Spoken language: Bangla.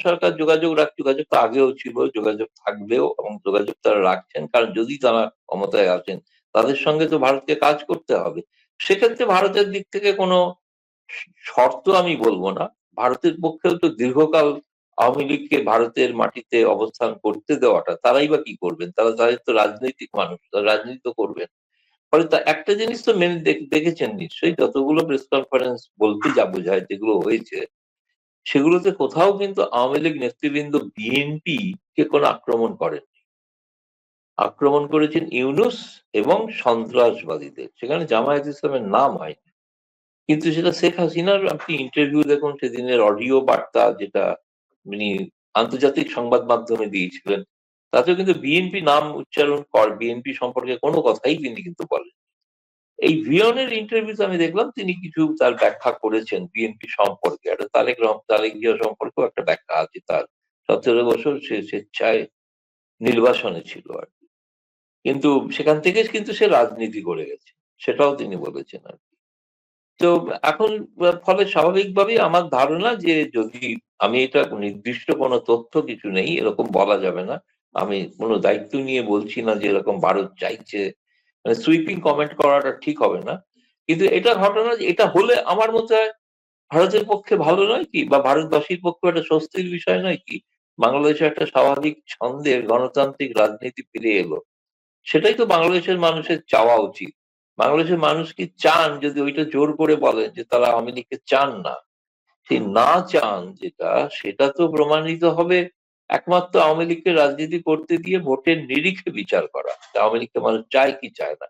সরকার যোগাযোগ যোগাযোগ তো আগেও ছিল, যোগাযোগ থাকবেও এবং যোগাযোগ তারা রাখছেন। কারণ যদি তারা ক্ষমতায় আসেন, তাদের সঙ্গে তো ভারতকে কাজ করতে হবে। সেক্ষেত্রে ভারতের দিক থেকে কোনো শর্ত আমি বলবো না। ভারতের পক্ষেও তো দীর্ঘকাল আওয়ামী লীগকে ভারতের মাটিতে অবস্থান করতে দেওয়াটা, তারাই বা কি করবেন? তাদের তো রাজনৈতিক মানুষ, তারা রাজনীতি তো করবেন। ফলে একটা জিনিস তো মেনে দেখেছেন নিশ্চয়ই, যতগুলো প্রেস কনফারেন্স বলতে যা বোঝায় যেগুলো হয়েছে, সেগুলোতে কোথাও কিন্তু আওয়ামী লীগ নেতৃবৃন্দ বিএনপি কে কোনো আক্রমণ করেননি। আক্রমণ করেছেন ইউনূস এবং সন্ত্রাসবাদীদের। সেখানে জামায়াত ইসলামের নাম হয়নি। কিন্তু সেটা শেখ হাসিনার আপনি ইন্টারভিউ দেখুন, সেদিনের অডিও বার্তা যেটা উনি আন্তর্জাতিক সংবাদ মাধ্যমে দিয়েছিলেন, তাতেও কিন্তু বিএনপি নাম উচ্চারণ বিএনপি সম্পর্কে কোনো কথাই তিনি কিন্তু বলেন। এই ভিয়নের ইন্টারভিউতে আমি দেখলাম তিনি কিছু তার ব্যাখ্যা করেছেন বিএনপি সম্পর্কে। একটা তারেক জিয়া সম্পর্কেও একটা ব্যাখ্যা আছে তার। 17 বছর সে স্বেচ্ছায় নির্বাসনে ছিল আর কি। কিন্তু সেখান থেকে কিন্তু সে রাজনীতি করে গেছে, সেটাও তিনি বলেছেন আর কি। তো এখন ফলে স্বাভাবিকভাবেই আমার ধারণা যে যদি আমি এটা নির্দিষ্ট কোনো তথ্য কিছু নেই, এরকম বলা যাবে না। আমি কোনো দায়িত্ব নিয়ে বলছি না যে এরকম ভারত চাইছে, মানে সুইপিং কমেন্ট করাটা ঠিক হবে না। কিন্তু এটা ঘটনা যে এটা হলে আমার মতে হয় ভারতের পক্ষে ভালো নয় কি, বা ভারতবাসীর পক্ষে একটা স্বস্তির বিষয় নয় কি? বাংলাদেশে একটা স্বাভাবিক ছন্দের গণতান্ত্রিক রাজনীতি ফিরে এলো। সেটাই তো বাংলাদেশের মানুষের চাওয়া উচিত। বাংলাদেশের মানুষ কি চান, যদি ওইটা জোর করে বলেন যে তারা আওয়ামী লীগকে চান না, সেই না চান যেটা, সেটা তো প্রমাণিত হবে একমাত্র আওয়ামী লীগকে রাজনীতি করতে দিয়ে ভোটের নিরিখে বিচার করা। আওয়ামী লীগকে মানুষ চায় কি চায় না।